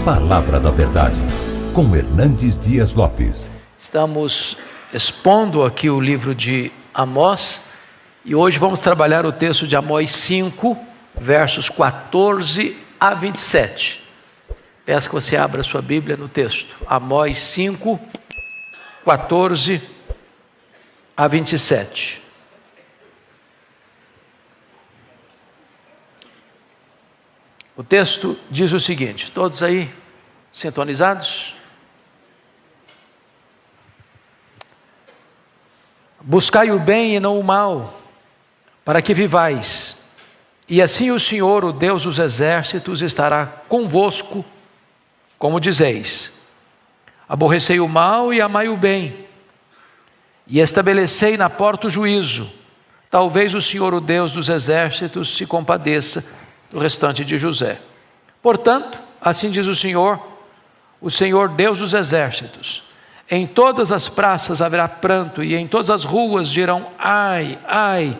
Palavra da Verdade, com Hernandes Dias Lopes. Estamos expondo aqui o livro de Amós e hoje vamos trabalhar o texto de Amós 5, versos 14 a 27. Peço que você abra sua Bíblia no texto. Amós 5, 14 a 27. O texto diz o seguinte, todos aí sintonizados? Buscai o bem e não o mal, para que vivais, e assim o Senhor, o Deus dos exércitos, estará convosco, como dizeis. Aborrecei o mal e amai o bem, e estabelecei na porta o juízo. Talvez o Senhor, o Deus dos exércitos, se compadeça do restante de José. Portanto, assim diz o Senhor Deus dos exércitos: em todas as praças haverá pranto, e em todas as ruas dirão ai, ai,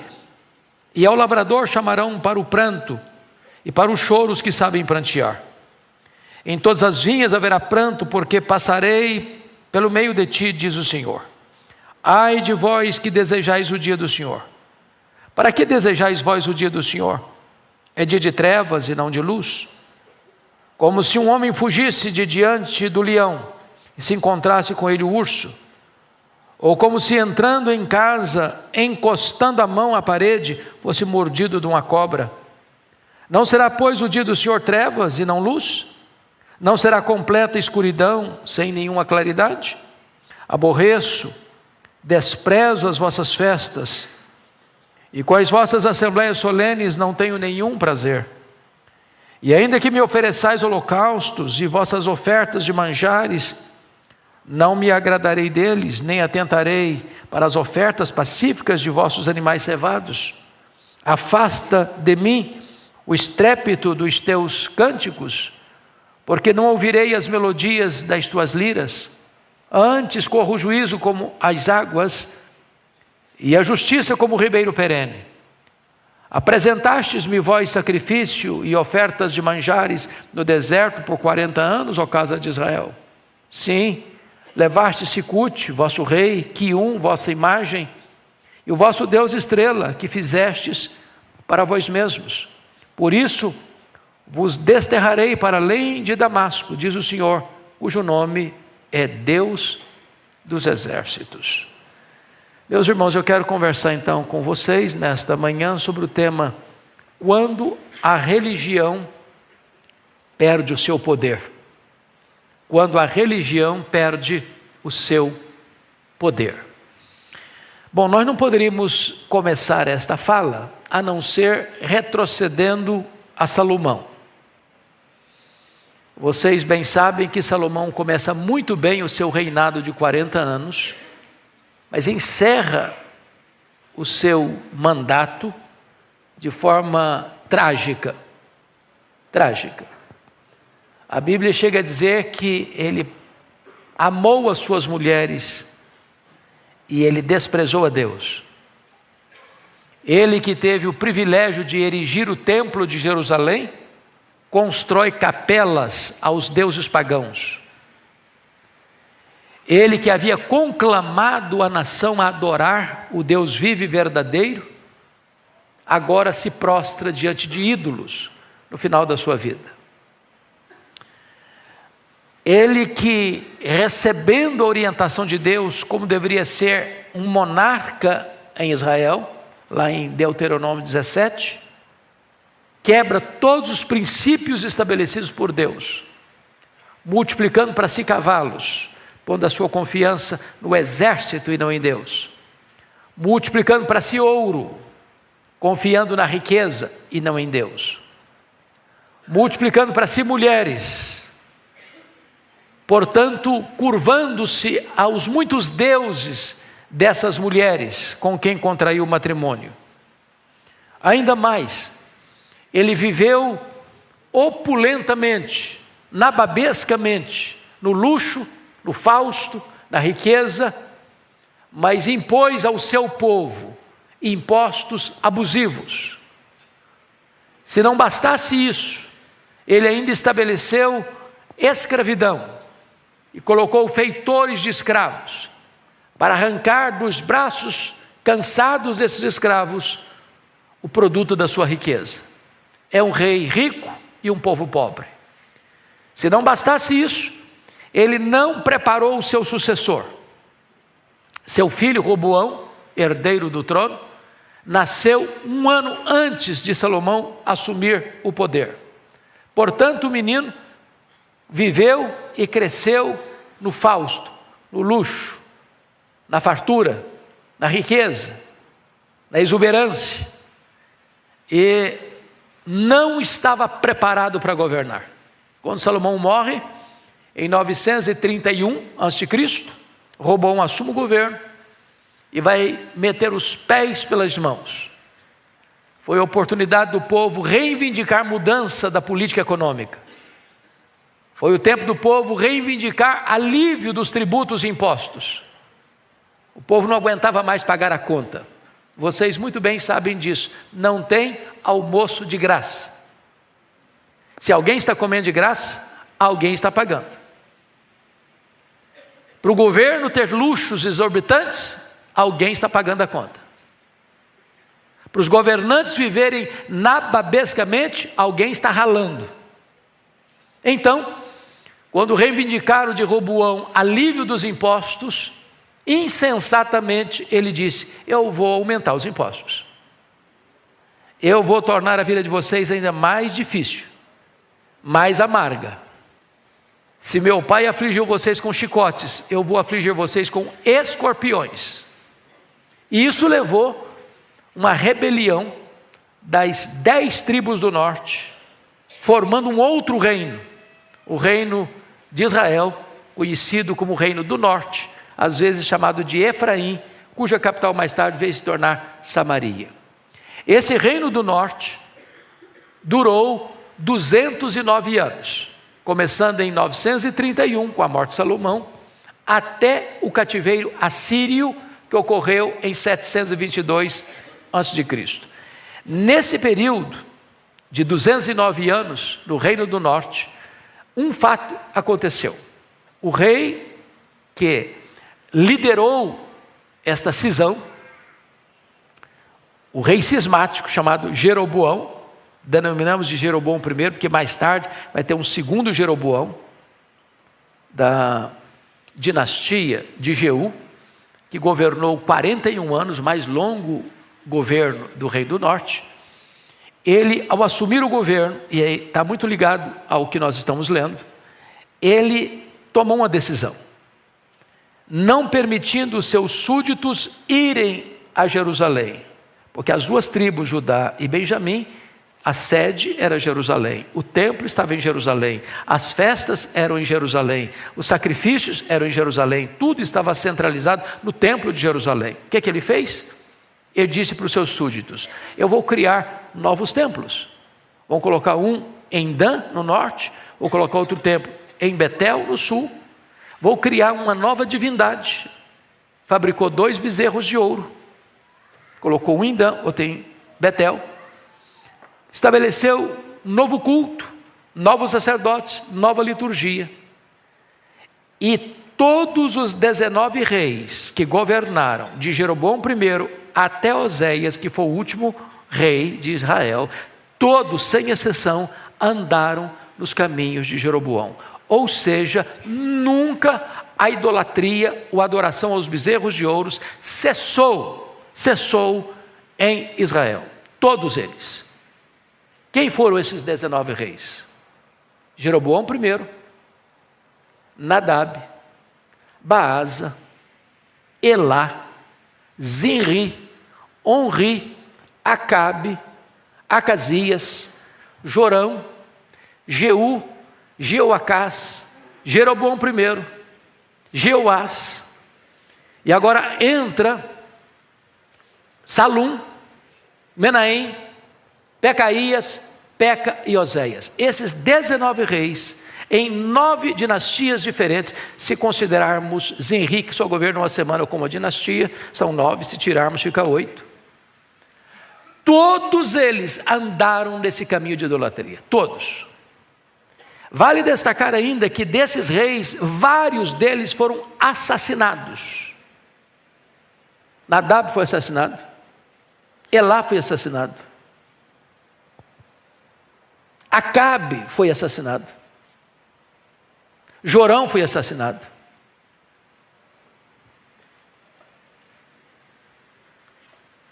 e ao lavrador chamarão para o pranto, e para os choros que sabem prantear. Em todas as vinhas haverá pranto, porque passarei pelo meio de ti, diz o Senhor. Ai de vós que desejais o dia do Senhor. Para que desejais vós o dia do Senhor? É dia de trevas e não de luz? Como se um homem fugisse de diante do leão e se encontrasse com ele o urso, ou como se entrando em casa, encostando a mão à parede, fosse mordido de uma cobra. Não será, pois, o dia do Senhor trevas e não luz? Não será completa escuridão sem nenhuma claridade? Aborreço, desprezo as vossas festas, e com as vossas assembleias solenes não tenho nenhum prazer. E ainda que me ofereçais holocaustos e vossas ofertas de manjares, não me agradarei deles, nem atentarei para as ofertas pacíficas de vossos animais cevados. Afasta de mim o estrépito dos teus cânticos, porque não ouvirei as melodias das tuas liras. Antes corra o juízo como as águas, e a justiça como o ribeiro perene. Apresentastes-me vós sacrifício e ofertas de manjares no deserto por 40 anos, ó casa de Israel. Sim, levaste Sicute, vosso rei, Quium, vossa imagem, e o vosso Deus estrela, que fizestes para vós mesmos. Por isso vos desterrarei para além de Damasco, diz o Senhor, cujo nome é Deus dos exércitos. Meus irmãos, eu quero conversar então com vocês nesta manhã sobre o tema: quando a religião perde o seu poder. Quando a religião perde o seu poder. Bom, nós não poderíamos começar esta fala a não ser retrocedendo a Salomão. Vocês bem sabem que Salomão começa muito bem o seu reinado de 40 anos, mas encerra o seu mandato de forma trágica. Trágica. A Bíblia chega a dizer que ele amou as suas mulheres e ele desprezou a Deus. Ele que teve o privilégio de erigir o templo de Jerusalém, constrói capelas aos deuses pagãos. Ele que havia conclamado a nação a adorar o Deus vivo e verdadeiro, agora se prostra diante de ídolos no final da sua vida. Ele que, recebendo a orientação de Deus, como deveria ser um monarca em Israel, lá em Deuteronômio 17, quebra todos os princípios estabelecidos por Deus, multiplicando para si cavalos, pondo a sua confiança no exército e não em Deus, multiplicando para si ouro, confiando na riqueza e não em Deus, multiplicando para si mulheres, portanto, curvando-se aos muitos deuses dessas mulheres com quem contraiu matrimônio. Ainda mais, ele viveu opulentamente, nababescamente, no luxo, no fausto, na riqueza, mas impôs ao seu povo impostos abusivos. Se não bastasse isso, ele ainda estabeleceu escravidão e colocou feitores de escravos para arrancar dos braços cansados desses escravos o produto da sua riqueza. É um rei rico e um povo pobre. Se não bastasse isso, ele não preparou o seu sucessor. Seu filho Roboão, herdeiro do trono, nasceu um ano antes de Salomão assumir o poder. Portanto, o menino viveu e cresceu no fausto, no luxo, na fartura, na riqueza, na exuberância, e não estava preparado para governar. Quando Salomão morre, em 931 a.C., Roboão assume o governo e vai meter os pés pelas mãos. Foi a oportunidade do povo reivindicar mudança da política econômica. Foi o tempo do povo reivindicar alívio dos tributos e impostos. O povo não aguentava mais pagar a conta. Vocês muito bem sabem disso. Não tem almoço de graça. Se alguém está comendo de graça, alguém está pagando. Para o governo ter luxos exorbitantes, alguém está pagando a conta. Para os governantes viverem nababescamente, alguém está ralando. Então, quando reivindicaram de Roboão alívio dos impostos, insensatamente ele disse: eu vou aumentar os impostos. Eu vou tornar a vida de vocês ainda mais difícil, mais amarga. Se meu pai afligiu vocês com chicotes, eu vou afligir vocês com escorpiões. E isso levou uma rebelião das 10 tribos do norte, formando um outro reino, o reino de Israel, conhecido como Reino do Norte, às vezes chamado de Efraim, cuja capital mais tarde veio se tornar Samaria. Esse Reino do Norte durou 209 anos, começando em 931, com a morte de Salomão, até o cativeiro assírio, que ocorreu em 722 a.C. Nesse período de 209 anos, no Reino do Norte, um fato aconteceu. O rei que liderou esta cisão, o rei cismático chamado Jeroboão, denominamos de Jeroboão I, porque mais tarde vai ter um segundo Jeroboão, da dinastia de Jeú, que governou 41 anos, mais longo governo do Reino do Norte. Ele, ao assumir o governo, e aí está muito ligado ao que nós estamos lendo, ele tomou uma decisão, não permitindo os seus súditos irem a Jerusalém, porque as duas tribos, Judá e Benjamim, a sede era Jerusalém, o templo estava em Jerusalém, as festas eram em Jerusalém, os sacrifícios eram em Jerusalém, tudo estava centralizado no templo de Jerusalém. O que é que ele fez? Ele disse para os seus súditos: eu vou criar novos templos. Vou colocar um em Dan, no norte, vou colocar outro templo em Betel, no sul. Vou criar uma nova divindade. Fabricou 2 bezerros de ouro, colocou um em Dan, outro em Betel. Estabeleceu um novo culto, novos sacerdotes, nova liturgia. E todos os 19 reis que governaram, de Jeroboão I até Oséias, que foi o último rei de Israel, todos, sem exceção, andaram nos caminhos de Jeroboão. Ou seja, nunca a idolatria ou a adoração aos bezerros de ouro cessou em Israel. Todos eles. Quem foram esses 19 reis? Jeroboão I, Nadab, Baasa, Elá, Zinri, Onri, Acabe, Acasias, Jorão, Jeú, Jeoacás, Jeroboão I, Jeoás, e agora entra Salum, Menahem, Pecaías, Peca e Oséias. Esses 19 reis, em 9 dinastias diferentes, se considerarmos Zinri, que só governa uma semana como uma dinastia, são 9, se tirarmos fica 8. Todos eles andaram nesse caminho de idolatria, todos. Vale destacar ainda que desses reis, vários deles foram assassinados. Nadab foi assassinado, Elá foi assassinado, Acabe foi assassinado, Jorão foi assassinado.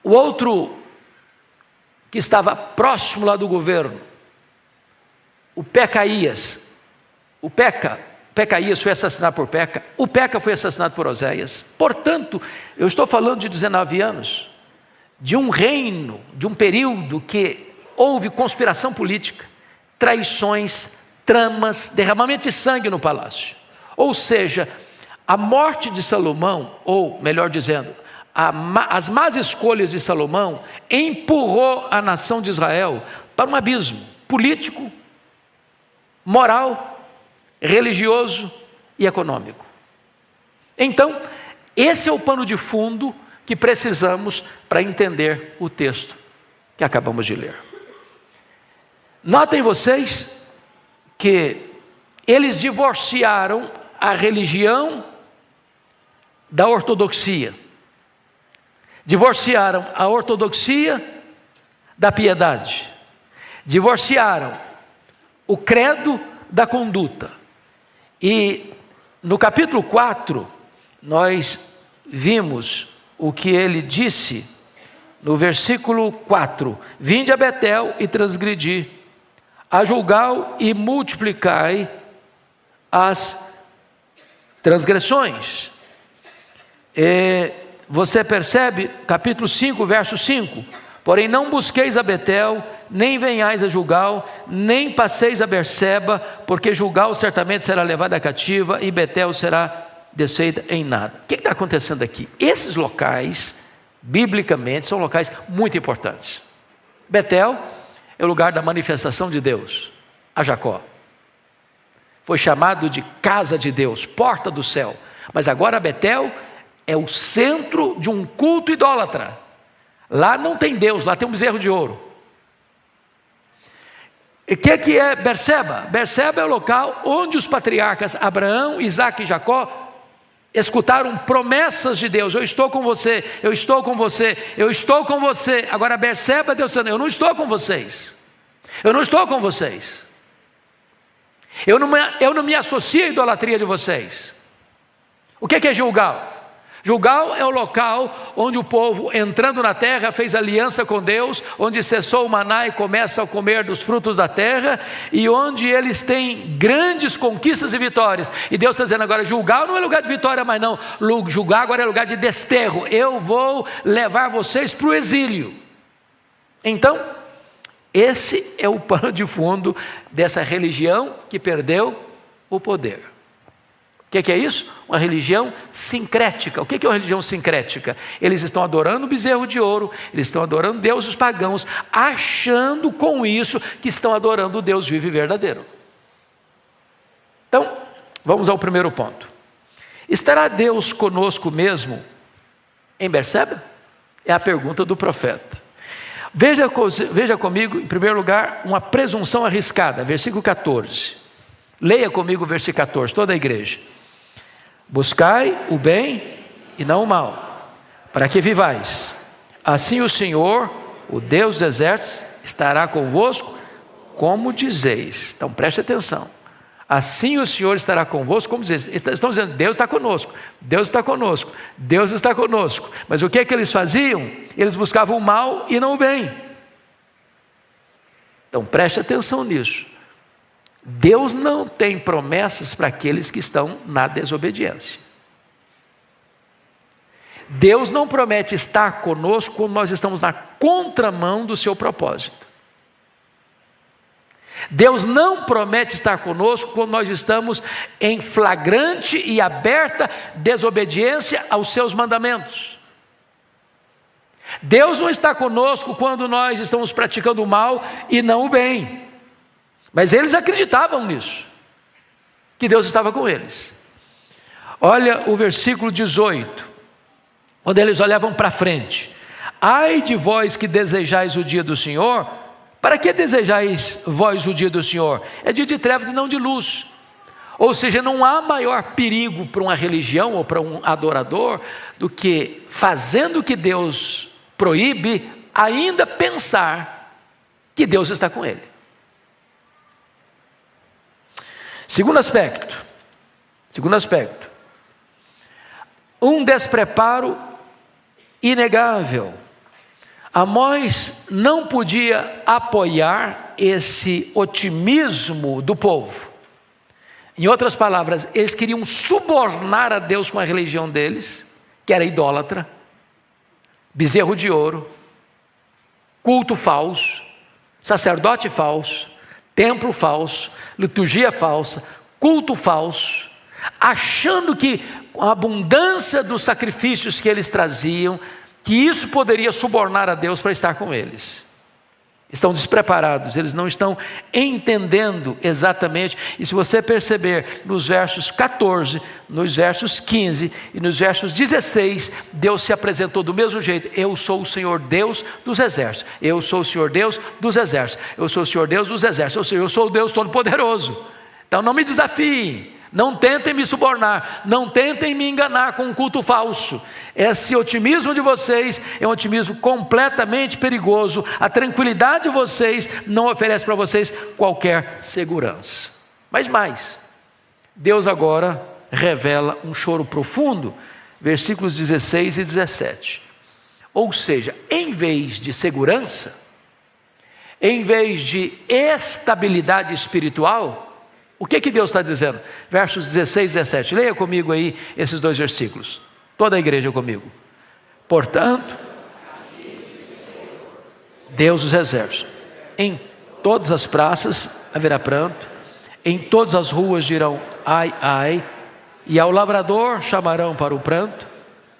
O outro que estava próximo lá do governo, o Pecaías, Pecaías foi assassinado por Peca, o Peca foi assassinado por Oséias. Portanto, eu estou falando de 19 anos, de um reino, de um período que houve conspiração política, traições, tramas, derramamento de sangue no palácio. Ou seja, a morte de Salomão, ou melhor dizendo, as más escolhas de Salomão empurrou a nação de Israel para um abismo político, moral, religioso e econômico. Então, esse é o pano de fundo que precisamos para entender o texto que acabamos de ler. Notem vocês que eles divorciaram a religião da ortodoxia. Divorciaram a ortodoxia da piedade. Divorciaram o credo da conduta. E no capítulo 4, nós vimos o que ele disse no versículo 4: vinde a Betel e transgredi, a Gilgal e multiplicai as transgressões. Você percebe, capítulo 5, verso 5: porém não busqueis a Betel, nem venhais a Gilgal, nem passeis a Berseba, porque Gilgal certamente será levada cativa e Betel será desfeita em nada. O que está acontecendo aqui? Esses locais, biblicamente, são locais muito importantes. Betel é o lugar da manifestação de Deus a Jacó. Foi chamado de casa de Deus, porta do céu. Mas agora Betel é o centro de um culto idólatra. Lá não tem Deus, lá tem um bezerro de ouro. E o que é Berseba? Berseba é o local onde os patriarcas Abraão, Isaque e Jacó escutaram promessas de Deus. Eu estou com você, eu estou com você, eu estou com você. Agora Berseba, Deus dizendo: eu não estou com vocês, eu não estou com vocês, eu não me associo à idolatria de vocês. O que é Gilgal? Gilgal é o local onde o povo, entrando na terra, fez aliança com Deus, onde cessou o maná e começa a comer dos frutos da terra, e onde eles têm grandes conquistas e vitórias. E Deus está dizendo agora: Gilgal não é lugar de vitória mais não, Gilgal agora é lugar de desterro, eu vou levar vocês para o exílio. Então, esse é o pano de fundo dessa religião que perdeu o poder. O que é isso? Uma religião sincrética. O que é uma religião sincrética? Eles estão adorando o bezerro de ouro, eles estão adorando deuses pagãos, achando com isso que estão adorando o Deus vivo e verdadeiro. Então, vamos ao primeiro ponto. Estará Deus conosco mesmo em Berseba? É a pergunta do profeta. Veja comigo, em primeiro lugar, uma presunção arriscada, versículo 14. Leia comigo o versículo 14, toda a igreja. Buscai o bem e não o mal, para que vivais. Assim o Senhor, o Deus dos exércitos, estará convosco, como dizeis. Então preste atenção. Assim o Senhor estará convosco, como dizeis. Estão dizendo: Deus está conosco, Deus está conosco, Deus está conosco. Mas o que é que eles faziam? Eles buscavam o mal e não o bem. Então preste atenção nisso. Deus não tem promessas para aqueles que estão na desobediência. Deus não promete estar conosco quando nós estamos na contramão do seu propósito. Deus não promete estar conosco quando nós estamos em flagrante e aberta desobediência aos seus mandamentos. Deus não está conosco quando nós estamos praticando o mal e não o bem. Mas eles acreditavam nisso, que Deus estava com eles. Olha o versículo 18, onde eles olhavam para frente. Ai de vós que desejais o dia do Senhor, Para que desejais vós o dia do Senhor? É dia de trevas e não de luz. Ou seja, não há maior perigo para uma religião ou para um adorador do que, fazendo o que Deus proíbe, ainda pensar que Deus está com ele. Segundo aspecto, um despreparo inegável. Amós não podia apoiar esse otimismo do povo. Em outras palavras, eles queriam subornar a Deus com a religião deles, que era idólatra, bezerro de ouro, culto falso, sacerdote falso, templo falso, liturgia falsa, culto falso, achando que com a abundância dos sacrifícios que eles traziam, que isso poderia subornar a Deus para estar com eles. Estão despreparados, eles não estão entendendo exatamente. E se você perceber nos versos 14, nos versos 15 e nos versos 16, Deus se apresentou do mesmo jeito: eu sou o Senhor Deus dos exércitos, eu sou o Senhor Deus dos exércitos, eu sou o Senhor Deus dos exércitos, ou seja, eu sou o Deus Todo-Poderoso. Então não me desafiem, não tentem me subornar, não tentem me enganar com um culto falso. Esse otimismo de vocês é um otimismo completamente perigoso. A tranquilidade de vocês não oferece para vocês qualquer segurança. Mas mais, Deus agora revela um choro profundo, versículos 16 e 17. Ou seja, em vez de segurança, em vez de estabilidade espiritual, o que Deus está dizendo? Versos 16 e 17, leia comigo aí esses dois versículos, toda a igreja comigo. Portanto, Deus dos exércitos, em todas as praças haverá pranto, em todas as ruas dirão ai, ai, e ao lavrador chamarão para o pranto,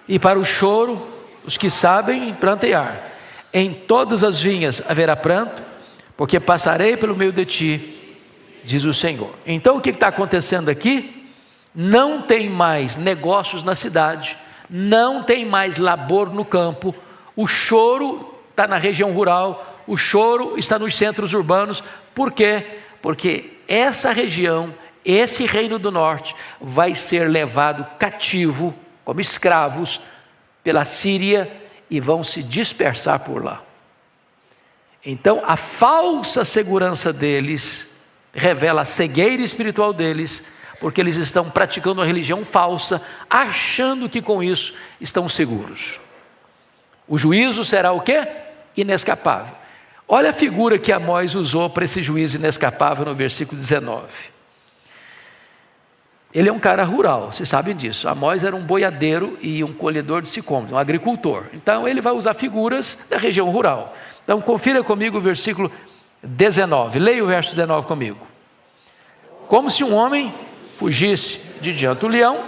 e para o choro os que sabem plantear. Em todas as vinhas haverá pranto, porque passarei pelo meio de ti, diz o Senhor. Então o que está acontecendo aqui? Não tem mais negócios na cidade, não tem mais labor no campo, o choro está na região rural, o choro está nos centros urbanos. Por quê? Porque essa região, esse reino do norte, vai ser levado cativo, como escravos, pela Síria, e vão se dispersar por lá. Então a falsa segurança deles revela a cegueira espiritual deles, porque eles estão praticando uma religião falsa, achando que com isso estão seguros. O juízo será o quê? Inescapável. Olha a figura que Amós usou para esse juízo inescapável no versículo 19. Ele é um cara rural, vocês sabem disso. Amós era um boiadeiro e um colhedor de sicômoro, um agricultor. Então ele vai usar figuras da região rural. Então confira comigo o versículo 19, leia o verso 19 comigo. Como se um homem fugisse de diante do leão,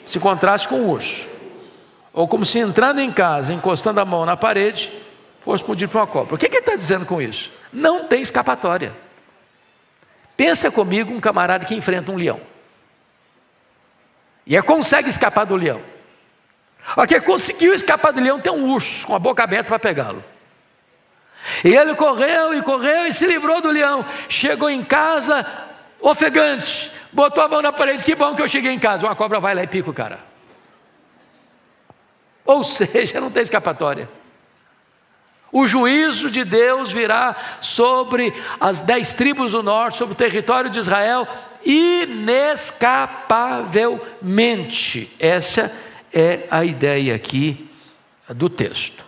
se encontrasse com o urso, ou como se entrando em casa, encostando a mão na parede, fosse explodir para uma cobra. O que ele está dizendo com isso? Não tem escapatória. Pensa comigo um camarada que enfrenta um leão, e consegue escapar do leão. Ok, conseguiu escapar do leão, tem um urso com a boca aberta para pegá-lo. E ele correu e se livrou do leão. Chegou em casa ofegante, botou a mão na parede: que bom que eu cheguei em casa. Uma cobra vai lá e pica o cara. Ou seja, não tem escapatória. O juízo de Deus virá sobre as 10 tribos do norte, sobre o território de Israel, inescapavelmente. Essa é a ideia aqui do texto.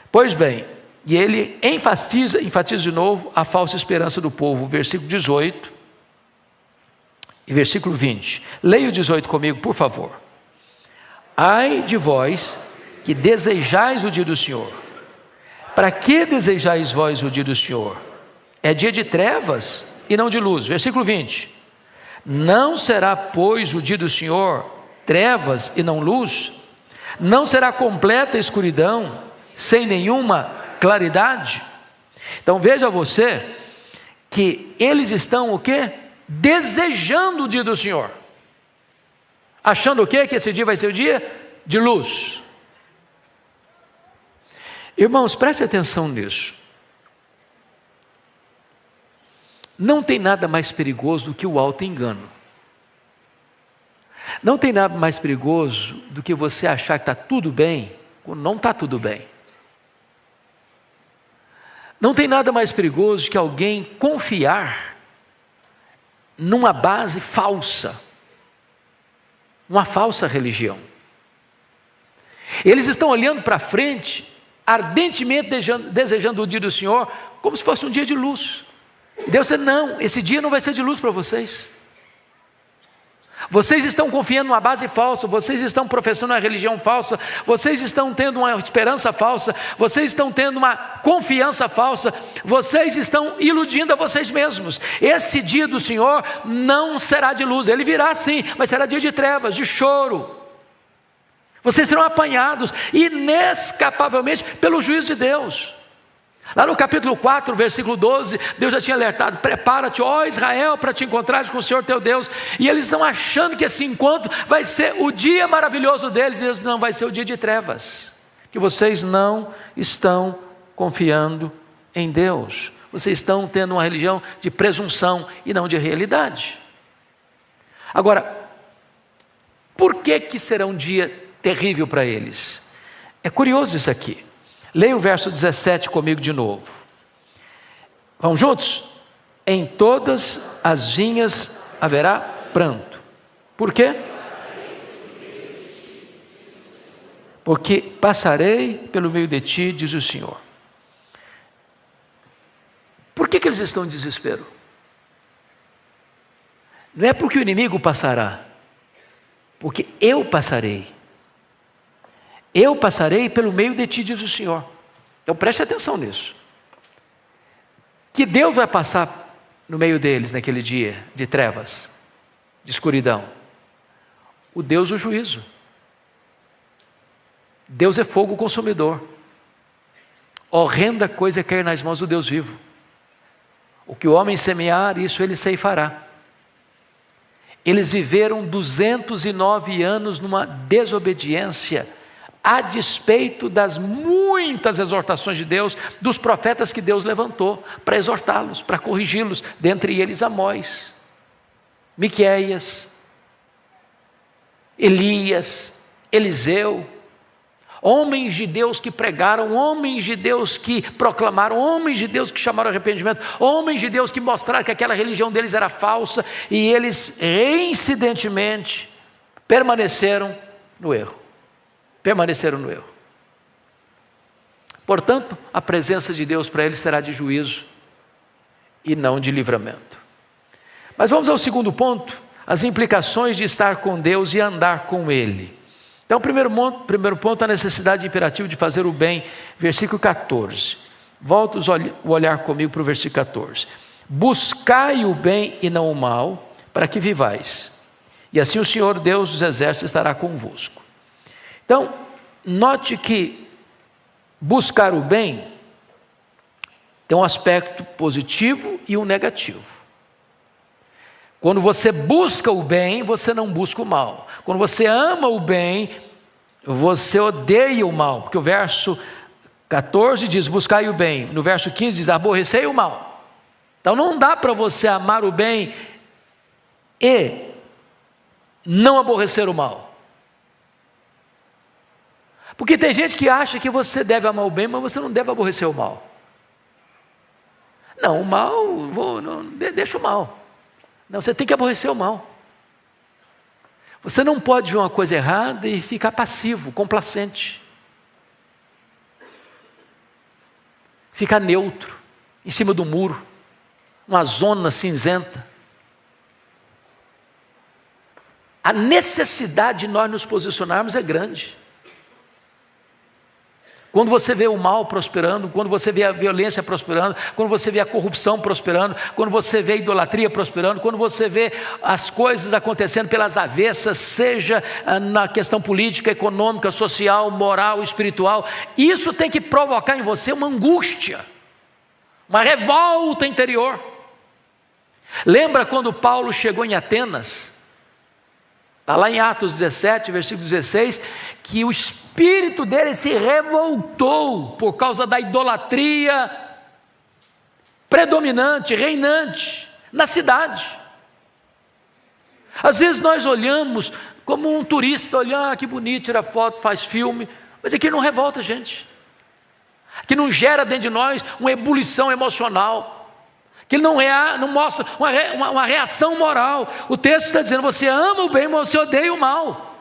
Pois bem, e ele enfatiza de novo a falsa esperança do povo, versículo 18 e versículo 20. Leia o 18 comigo, por favor. Ai de vós que desejais o dia do Senhor. Para que desejais vós o dia do Senhor? É dia de trevas e não de luz. Versículo 20. Não será, pois, o dia do Senhor trevas e não luz? Não será completa escuridão, sem nenhuma claridade? Então veja você que eles estão o quê? Desejando o dia do Senhor, achando o quê? Que esse dia vai ser o dia de luz. Irmãos, preste atenção nisso. não tem nada mais perigoso do que o auto-engano. Não tem nada mais perigoso do que você achar que está tudo bem, quando não está tudo bem. Não tem nada mais perigoso que alguém confiar numa base falsa, uma falsa religião. Eles estão olhando para frente, ardentemente desejando o dia do Senhor, como se fosse um dia de luz. E Deus disse: não, esse dia não vai ser de luz para vocês. Vocês estão confiando numa base falsa, vocês estão professando uma religião falsa, vocês estão tendo uma esperança falsa, vocês estão tendo uma confiança falsa, vocês estão iludindo a vocês mesmos. Esse dia do Senhor não será de luz, ele virá sim, mas será dia de trevas, de choro. Vocês serão apanhados inescapavelmente pelo juízo de Deus. Lá no capítulo 4, versículo 12, Deus já tinha alertado: prepara-te, ó Israel, para te encontrares com o Senhor teu Deus. E eles estão achando que esse encontro vai ser o dia maravilhoso deles, e Deus: não, vai ser o dia de trevas, que vocês não estão confiando em Deus, vocês estão tendo uma religião de presunção e não de realidade. Agora, por que será um dia terrível para eles? É curioso isso aqui. Leia o verso 17 comigo de novo. Vamos juntos? Em todas as vinhas haverá pranto. Por quê? Porque passarei pelo meio de ti, diz o Senhor. Por que eles estão em desespero? Não é porque o inimigo passará, porque eu passarei. Eu passarei pelo meio de ti, diz o Senhor. Então preste atenção nisso. Que Deus vai passar no meio deles naquele dia de trevas, de escuridão? O Deus do juízo. Deus é fogo consumidor. Horrenda coisa é cair nas mãos do Deus vivo. O que o homem semear, isso ele ceifará. Eles viveram 209 anos numa desobediência, a despeito das muitas exortações de Deus, dos profetas que Deus levantou para exortá-los, para corrigi-los, dentre eles Amós, Miqueias, Elias, Eliseu, homens de Deus que pregaram, homens de Deus que proclamaram, homens de Deus que chamaram arrependimento, homens de Deus que mostraram que aquela religião deles era falsa, e eles reincidentemente permaneceram no erro. Portanto, a presença de Deus para eles será de juízo e não de livramento. Mas vamos ao segundo ponto, as implicações de estar com Deus e andar com Ele. Então, primeiro ponto, a necessidade imperativa de fazer o bem, versículo 14. Volta o olhar comigo para o versículo 14. Buscai o bem e não o mal, para que vivais, e assim o Senhor Deus dos exércitos estará convosco. Então, note que buscar o bem tem um aspecto positivo e um negativo. Quando você busca o bem, você não busca o mal. Quando você ama o bem, você odeia o mal, porque o verso 14 diz: buscai o bem. No verso 15 diz: aborrecei o mal. Então não dá para você amar o bem e não aborrecer o mal. Porque tem gente que acha que você deve amar o bem, mas você não deve aborrecer o mal. Não, o mal, deixa o mal. Não, você tem que aborrecer o mal. Você não pode ver uma coisa errada e ficar passivo, complacente. Ficar neutro, em cima do muro, uma zona cinzenta. A necessidade de nós nos posicionarmos é grande. Quando você vê o mal prosperando, quando você vê a violência prosperando, quando você vê a corrupção prosperando, quando você vê a idolatria prosperando, quando você vê as coisas acontecendo pelas avessas, seja na questão política, econômica, social, moral, espiritual, isso tem que provocar em você uma angústia, uma revolta interior. Lembra quando Paulo chegou em Atenas? Está lá em Atos 17, versículo 16, que o espírito dele se revoltou por causa da idolatria predominante, reinante na cidade. Às vezes nós olhamos como um turista, olhando, que bonito, tira foto, faz filme, mas aquilo não revolta a gente, que não gera dentro de nós uma ebulição emocional, que não mostra uma reação moral. O texto está dizendo: você ama o bem, mas você odeia o mal.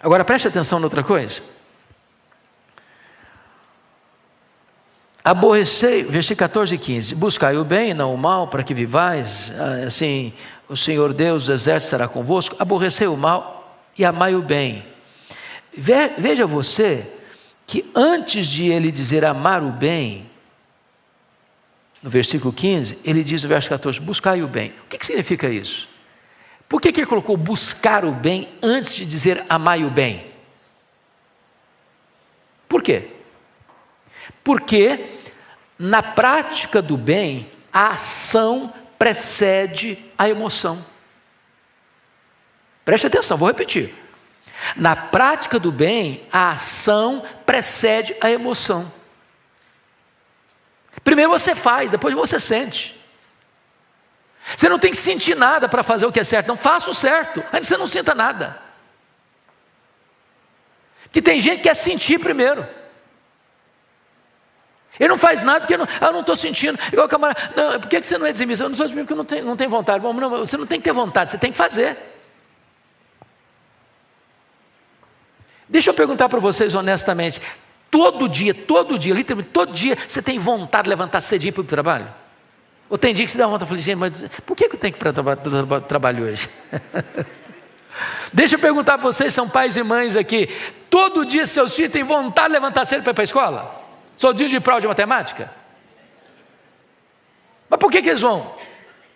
Agora preste atenção noutra coisa. Aborrecei, versículo 14 e 15: buscai o bem e não o mal, para que vivais, assim o Senhor Deus dos exércitos estará convosco. Aborrecei o mal e amai o bem. Veja você que antes de ele dizer amar o bem, no versículo 15, ele diz no verso 14: buscai o bem. O que significa isso? Por que ele colocou buscar o bem antes de dizer amai o bem? Por quê? Porque na prática do bem, a ação precede a emoção. Preste atenção, vou repetir. Na prática do bem, a ação precede a emoção. Primeiro você faz, depois você sente. Você não tem que sentir nada para fazer o que é certo, não faça o certo, ainda você não sinta nada. Que tem gente que quer sentir primeiro. Ele não faz nada porque eu não estou sentindo. Igual o camarada: não, por que você não é dizimista? Eu não sou dizimista porque eu não tenho vontade. Bom, não, você não tem que ter vontade, você tem que fazer. Deixa eu perguntar para vocês honestamente: todo dia, literalmente todo dia, você tem vontade de levantar cedinho para ir para o trabalho? Ou tem dia que você dá vontade de falar: gente, mas por que eu tenho que ir para o trabalho hoje? Deixa eu perguntar para vocês, são pais e mães aqui: todo dia seus filhos têm vontade de levantar cedo para ir para a escola? Só dia de prova de matemática? Mas por que eles vão?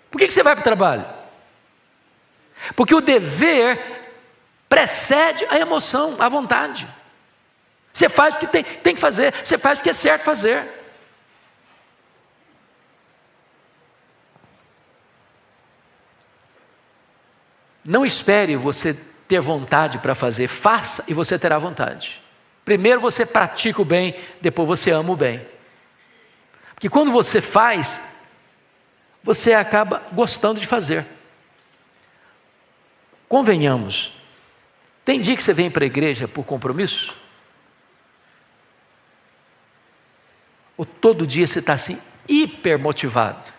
Por que você vai para o trabalho? Porque o dever precede a emoção, a vontade. Você faz o que tem que fazer, você faz o que é certo fazer. Não espere você ter vontade para fazer, faça e você terá vontade. Primeiro você pratica o bem, depois você ama o bem. Porque quando você faz, você acaba gostando de fazer. Convenhamos, tem dia que você vem para a igreja por compromisso? Ou todo dia você está assim, hiper motivado?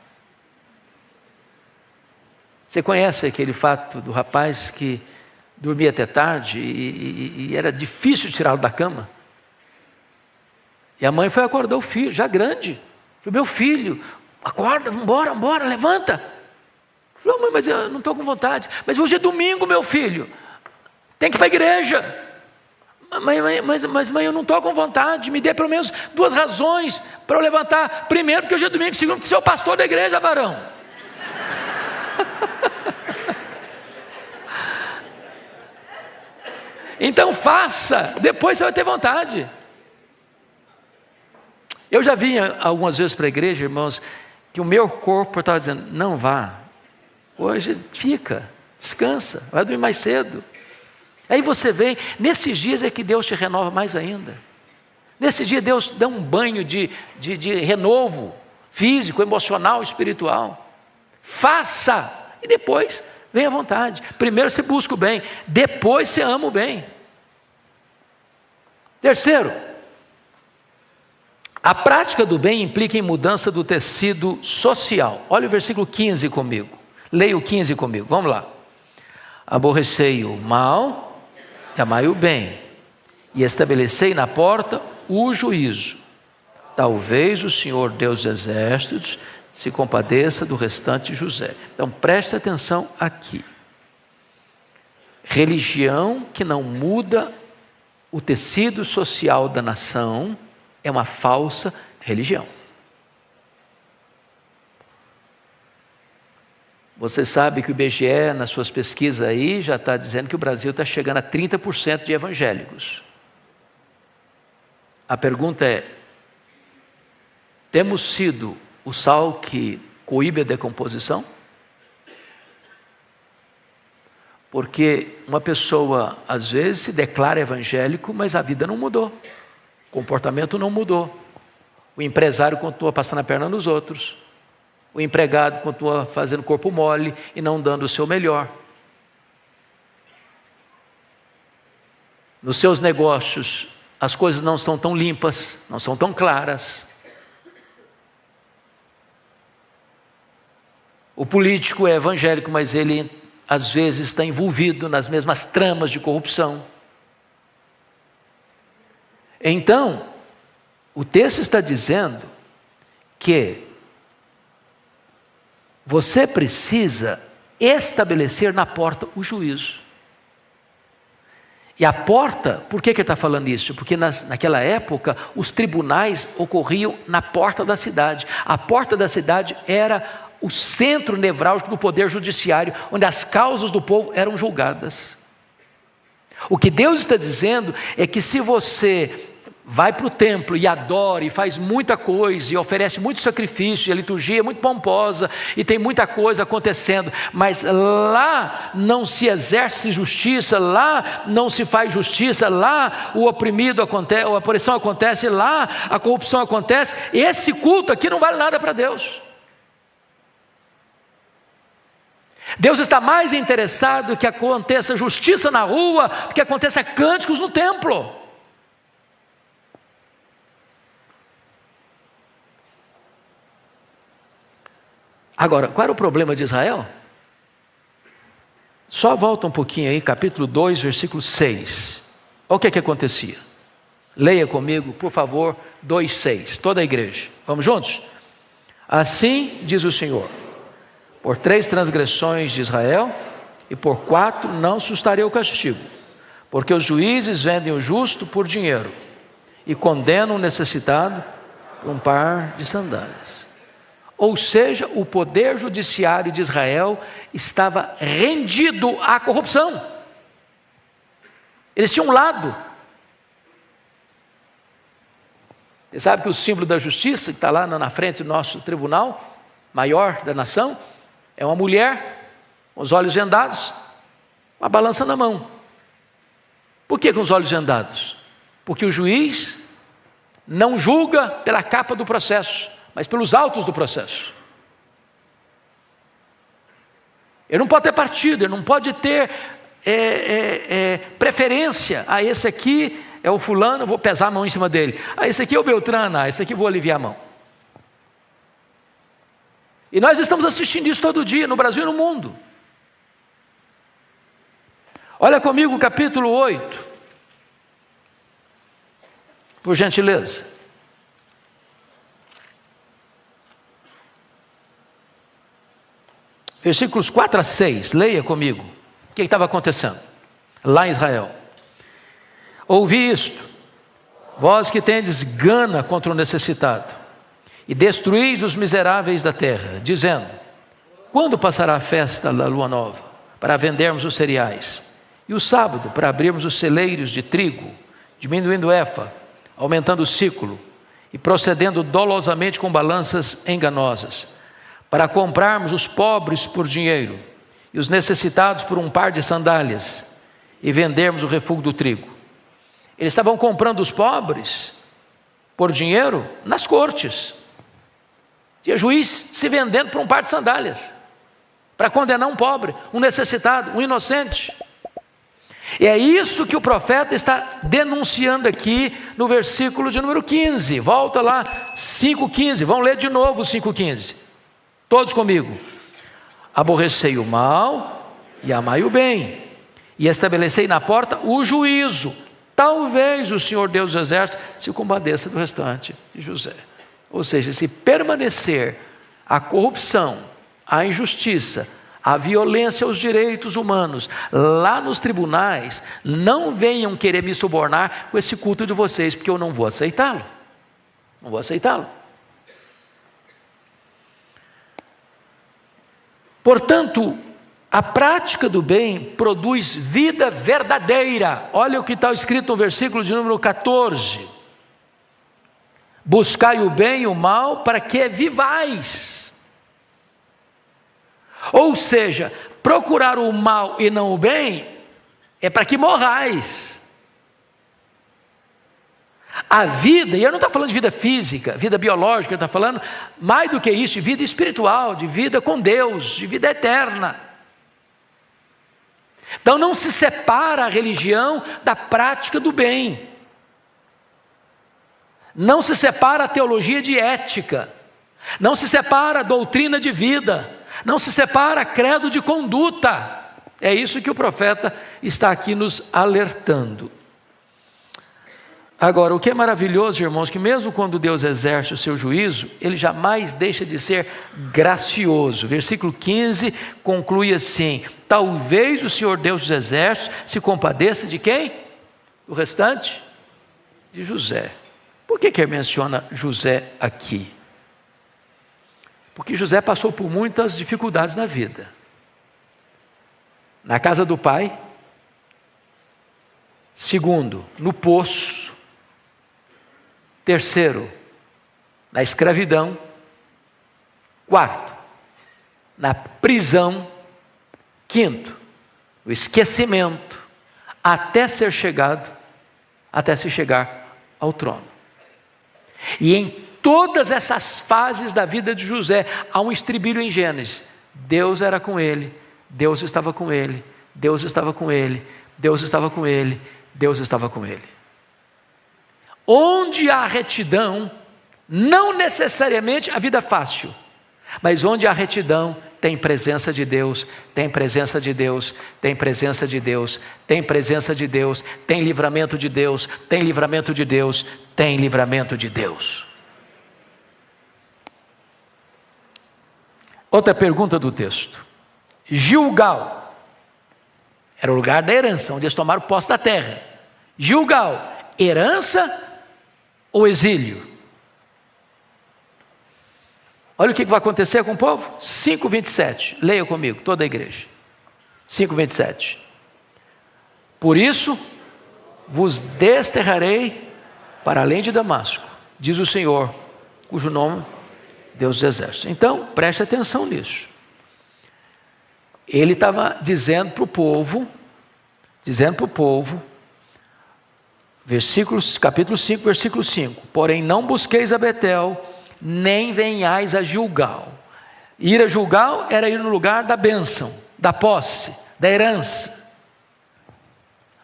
Você conhece aquele fato do rapaz que dormia até tarde e era difícil tirá-lo da cama? E a mãe foi acordar o filho, já grande. Falou: meu filho, acorda, vambora, levanta. Falou: mãe, mas eu não estou com vontade. Mas hoje é domingo, meu filho, tem que ir para a igreja. Mas mãe, eu não estou com vontade, me dê pelo menos 2 razões para eu levantar. Primeiro, porque hoje é domingo. Segundo, porque você é o pastor da igreja, varão. Então faça, depois você vai ter vontade. Eu já vinha algumas vezes para a igreja, irmãos, que o meu corpo estava dizendo: não vá, hoje fica, descansa, vai dormir mais cedo. Aí você vem, nesses dias é que Deus te renova mais ainda. Nesse dia Deus dá um banho de renovo físico, emocional, espiritual. Faça, e depois vem à vontade. Primeiro você busca o bem, depois você ama o bem. Terceiro, a prática do bem implica em mudança do tecido social. Olha o versículo 15 comigo. Leia o 15 comigo, vamos lá. Aborrecei o mal e amai o bem, e estabelecei na porta o juízo. Talvez o Senhor Deus dos exércitos se compadeça do restante de José. Então preste atenção aqui. Religião que não muda o tecido social da nação é uma falsa religião. Você sabe que o IBGE, nas suas pesquisas aí, já está dizendo que o Brasil está chegando a 30% de evangélicos. A pergunta é: temos sido o sal que coíbe a decomposição? Porque uma pessoa, às vezes, se declara evangélico, mas a vida não mudou, o comportamento não mudou, O empresário continua passando a perna nos outros. O empregado continua fazendo corpo mole e não dando o seu melhor. Nos seus negócios, as coisas não são tão limpas, não são tão claras. O político é evangélico, mas ele às vezes está envolvido nas mesmas tramas de corrupção. Então, o texto está dizendo que você precisa estabelecer na porta o juízo. E a porta, por que ele está falando isso? Porque naquela época os tribunais ocorriam na porta da cidade. A porta da cidade era o centro nevrálgico do poder judiciário, onde as causas do povo eram julgadas. O que Deus está dizendo é que se você vai para o templo e adora e faz muita coisa e oferece muito sacrifício, e a liturgia é muito pomposa e tem muita coisa acontecendo, mas lá não se exerce justiça, lá não se faz justiça, lá o oprimido acontece, a opressão acontece, lá a corrupção acontece, esse culto aqui não vale nada para Deus. Deus está mais interessado que aconteça justiça na rua do que aconteça cânticos no templo. Agora, qual era o problema de Israel? Só volta um pouquinho aí, capítulo 2, versículo 6. Olha o que acontecia. Leia comigo, por favor, 2:6, toda a igreja. Vamos juntos? Assim diz o Senhor: por 3 transgressões de Israel, e por 4 não sustarei o castigo, porque os juízes vendem o justo por dinheiro, e condenam o necessitado por um par de sandálias. Ou seja, o poder judiciário de Israel estava rendido à corrupção. Eles tinham um lado. Você sabe que o símbolo da justiça, que está lá na frente do nosso tribunal maior da nação, é uma mulher com os olhos vendados, uma balança na mão. Por que com os olhos vendados? Porque o juiz não julga pela capa do processo, mas pelos autos do processo. Ele não pode ter partido, ele não pode ter preferência. Esse aqui é o fulano, eu vou pesar a mão em cima dele. Esse aqui é o Beltrano, esse aqui eu vou aliviar a mão. E nós estamos assistindo isso todo dia, no Brasil e no mundo. Olha comigo o capítulo 8, por gentileza. Versículos 4-6, leia comigo. O que estava acontecendo lá em Israel? Ouvi isto, vós que tendes gana contra o necessitado, e destruís os miseráveis da terra, dizendo: quando passará a festa da lua nova, para vendermos os cereais, e o sábado, para abrirmos os celeiros de trigo, diminuindo o efa, aumentando o ciclo, e procedendo dolosamente com balanças enganosas, para comprarmos os pobres por dinheiro, e os necessitados por um par de sandálias, e vendermos o refúgio do trigo. Eles estavam comprando os pobres por dinheiro nas cortes. Tinha juiz se vendendo por um par de sandálias, para condenar um pobre, um necessitado, um inocente. E é isso que o profeta está denunciando aqui no versículo de número 15. Volta lá, 5:15, vamos ler de novo o 5:15. Todos comigo. Aborrecei o mal e amai o bem, e estabelecei na porta o juízo. Talvez o Senhor Deus dos Exércitos se compadeça do restante de José. Ou seja, se permanecer a corrupção, a injustiça, a violência aos direitos humanos lá nos tribunais, não venham querer me subornar com esse culto de vocês, porque eu não vou aceitá-lo. Não vou aceitá-lo. Portanto, a prática do bem produz vida verdadeira. Olha o que está escrito no versículo de número 14. Buscai o bem e o mal para que vivais. Ou seja, procurar o mal e não o bem é para que morrais. A vida, e eu não estou falando de vida física, vida biológica, eu estou falando mais do que isso, de vida espiritual, de vida com Deus, de vida eterna. Então não se separa a religião da prática do bem. Não se separa a teologia de ética. Não se separa a doutrina de vida. Não se separa credo de conduta. É isso que o profeta está aqui nos alertando. Agora, o que é maravilhoso, irmãos, que mesmo quando Deus exerce o seu juízo, Ele jamais deixa de ser gracioso. Versículo 15 conclui assim: talvez o Senhor Deus dos exércitos se compadeça de quem? O restante? De José. Por que ele menciona José aqui? Porque José passou por muitas dificuldades na vida. Na casa do pai. Segundo, no poço. Terceiro, na escravidão. Quarto, na prisão. Quinto, no esquecimento, até se chegar ao trono. E em todas essas fases da vida de José, há um estribilho em Gênesis: Deus era com ele, Deus estava com ele, Deus estava com ele, Deus estava com ele, Deus estava com ele. Onde há retidão, não necessariamente a vida fácil, mas onde há retidão, tem presença de Deus, tem presença de Deus, tem presença de Deus, tem presença de Deus, tem livramento de Deus, tem livramento de Deus, tem livramento de Deus. Outra pergunta do texto. Gilgal era o lugar da herança, onde eles tomaram posse da terra. Gilgal, herança ou exílio? Olha o que vai acontecer com o povo. 5:27, leia comigo, toda a igreja. 5:27. Por isso vos desterrarei para além de Damasco, diz o Senhor, cujo nome Deus dos exércitos. Então, preste atenção nisso. Ele estava dizendo para o povo, capítulo 5, versículo 5: porém não busqueis a Betel, nem venhais a Gilgal. Ir a Gilgal era ir no lugar da bênção, da posse, da herança.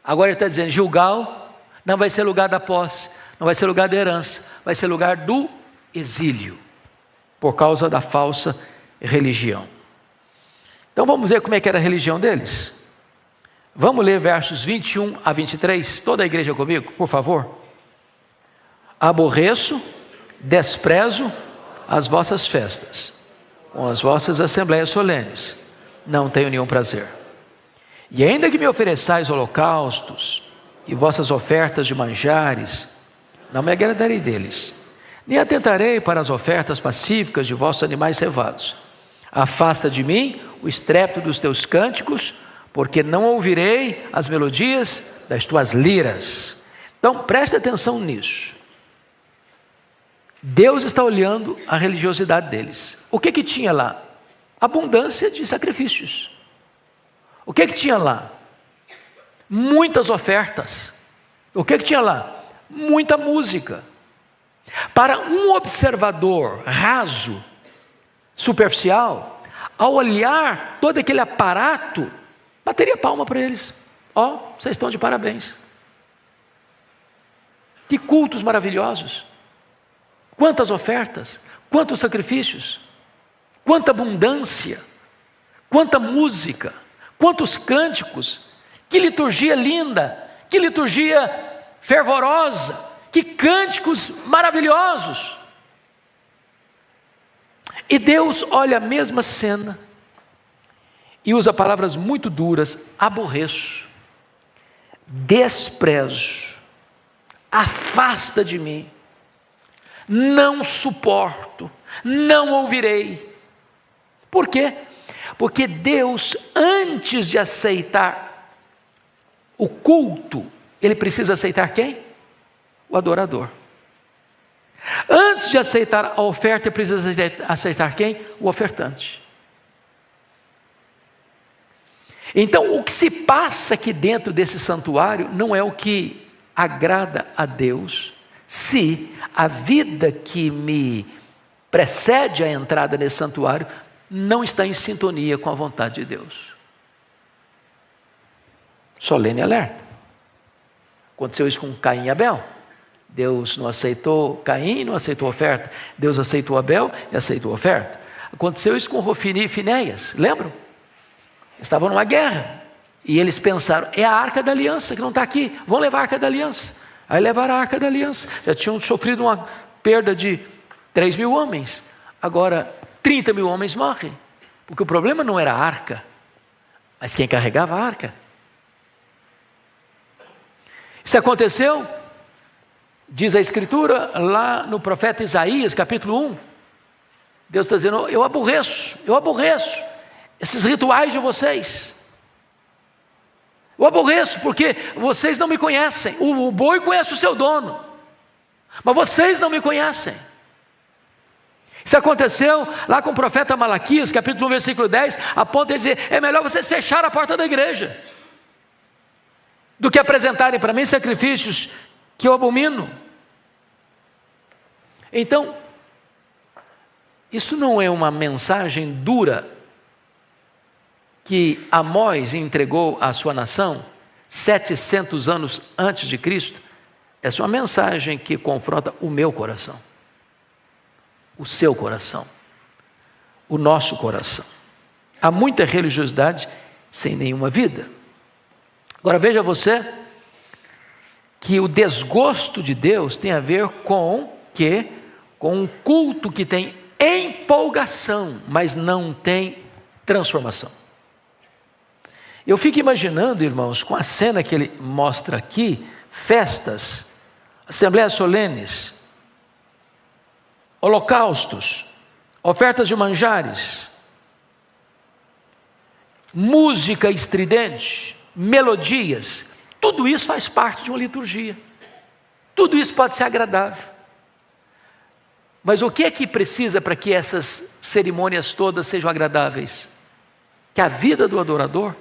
Agora ele está dizendo: Gilgal não vai ser lugar da posse, não vai ser lugar da herança, vai ser lugar do exílio, por causa da falsa religião. Então vamos ver como é que era a religião deles. Vamos ler versos 21 a 23, toda a igreja comigo, por favor. Aborreço, desprezo as vossas festas, com as vossas assembleias solenes, não tenho nenhum prazer. E ainda que me ofereçais holocaustos e vossas ofertas de manjares, não me agradarei deles, nem atentarei para as ofertas pacíficas de vossos animais cevados. Afasta de mim o estrépito dos teus cânticos, porque não ouvirei as melodias das tuas liras. Então preste atenção nisso. Deus está olhando a religiosidade deles. O que tinha lá? Abundância de sacrifícios. O que tinha lá? Muitas ofertas. O que tinha lá? Muita música. Para um observador raso, superficial, ao olhar todo aquele aparato, bateria palma para eles. Vocês estão de parabéns. Que cultos maravilhosos. Quantas ofertas, quantos sacrifícios, quanta abundância, quanta música, quantos cânticos, que liturgia linda, que liturgia fervorosa, que cânticos maravilhosos. E Deus olha a mesma cena e usa palavras muito duras: aborreço, desprezo, afasta de mim, não suporto, não ouvirei. Por quê? Porque Deus, antes de aceitar o culto, Ele precisa aceitar quem? O adorador. Antes de aceitar a oferta, Ele precisa aceitar quem? O ofertante. Então, o que se passa aqui dentro desse santuário não é o que agrada a Deus, se a vida que me precede a entrada nesse santuário não está em sintonia com a vontade de Deus. Solene alerta. Aconteceu isso com Caim e Abel. Deus não aceitou Caim e não aceitou a oferta. Deus aceitou Abel e aceitou a oferta. Aconteceu isso com Rofini e Finéias, lembram? Estavam numa guerra e eles pensaram, é a arca da aliança que não está aqui, vamos levar a arca da aliança. Aí levaram a arca da aliança, já tinham sofrido uma perda de 3.000 homens, agora 30.000 homens morrem, porque o problema não era a arca, mas quem carregava a arca. Isso aconteceu, diz a Escritura, lá no profeta Isaías, capítulo 1, Deus está dizendo, eu aborreço esses rituais de vocês. Eu aborreço porque vocês não me conhecem. O boi conhece o seu dono, mas vocês não me conhecem. Isso aconteceu lá com o profeta Malaquias, capítulo 1, versículo 10, a ponto de dizer, é melhor vocês fecharem a porta da igreja, do que apresentarem para mim sacrifícios que eu abomino. Então, isso não é uma mensagem dura que Amós entregou à sua nação 700 anos antes de Cristo. Essa é uma mensagem que confronta o meu coração, o seu coração, o nosso coração. Há muita religiosidade sem nenhuma vida. Agora veja você que o desgosto de Deus tem a ver com um culto que tem empolgação, mas não tem transformação. Eu fico imaginando, irmãos, com a cena que ele mostra aqui, festas, assembleias solenes, holocaustos, ofertas de manjares, música estridente, melodias, tudo isso faz parte de uma liturgia. Tudo isso pode ser agradável. Mas o que é que precisa para que essas cerimônias todas sejam agradáveis? Que a vida do adorador